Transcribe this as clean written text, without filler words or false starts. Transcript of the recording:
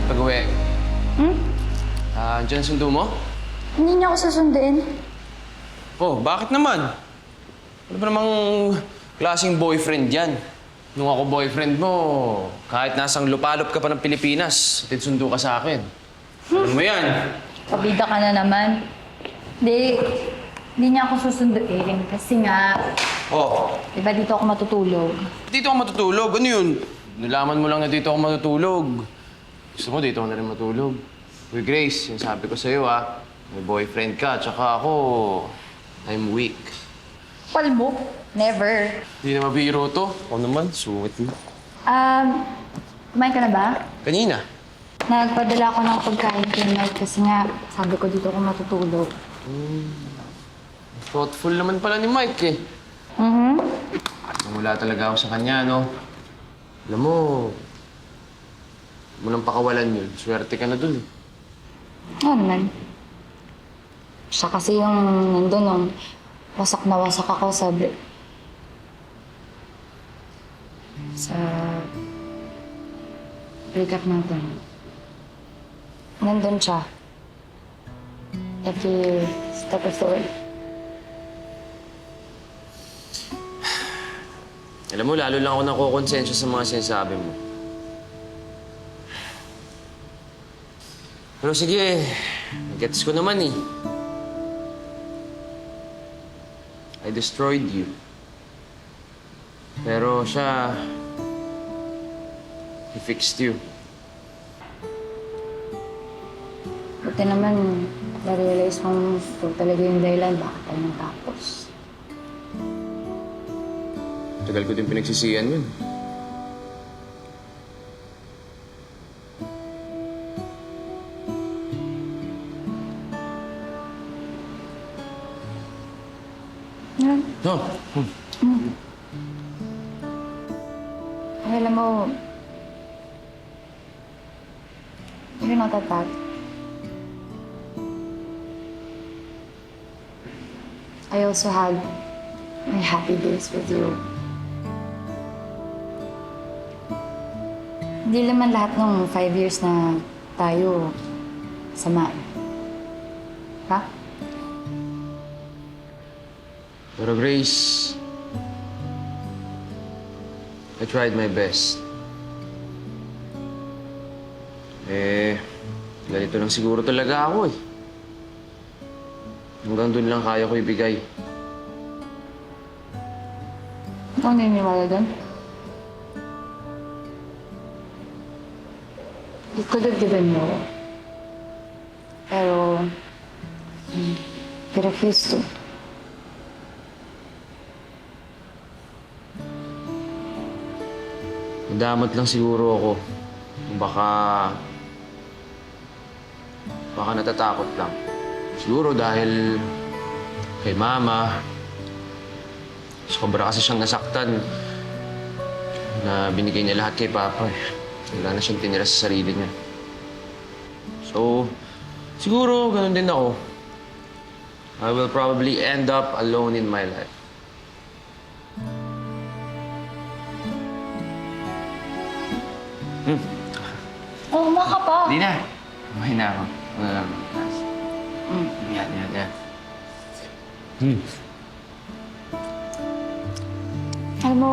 pag-uwi. Hmm? Andiyan sundo mo? Hindi niya ako susunduin. Oh, bakit naman? Ano ba namang klaseng boyfriend yan? Nung ako boyfriend mo, kahit nasang lupalop ka pa ng Pilipinas, sundo ka sa akin. Alam mo yan? Pabida ka na naman. Hindi niya ako susunduin kasi nga, Oh, di ba dito ako matutulog? dito ako matutulog. Ano yun? Nalaman mo lang na dito ako matutulog. Gusto mo dito ako na rin matulog. Uy, Grace, yung sabi ko sa'yo may boyfriend ka, tsaka ako, I'm weak. Palmo? Never. Hindi na mabiro to. Ako naman, sungit mo. Kumain ka na ba? Kanina. Nagpadala ako ng pagkain kay Mike kasi nga, sabi ko dito ako matutulog. Thoughtful naman pala ni Mike eh. Wala talaga ako sa kanya, no? Alam mo, mo nang pakawalan yun. Swerte ka na dun eh. Oo naman. Siya kasi yung nandun nung wasak na wasak ako sa breakup natin. Nandun siya. Every step of the way. Alam mo, lalo lang ako nakukonsensya sa mga sinasabi mo. Pero sige, gets ko naman eh. I destroyed you. Pero siya, he fixed you. Buti naman, na-realize mong ito talaga yung dahilan bakit tayo natapos. Tagal ko din pinagsisihan yun. Yan. No. Ay, alam mo, you're not that bad. I also had my happy days with you. Hindi naman lahat ng 5 years na tayo sama. Ha? Pero Grace, I tried my best. Ganito lang siguro talaga ako eh. Hanggang doon lang kaya ko ibigay. Ikaw naniniwala doon? You could have given more. Pero, you refused to. Nadamot lang siguro ako. Baka natatakot lang. Siguro dahil kay Mama, sobra kasi siyang nasaktan na binigay niya lahat kay Papa. Wala na siyang tinira sa sarili niya. So, siguro ganun din ako. I will probably end up alone in my life. Oh, ka pa. Di na. Kumain na ako. Wala lang. Yan. Alam mo,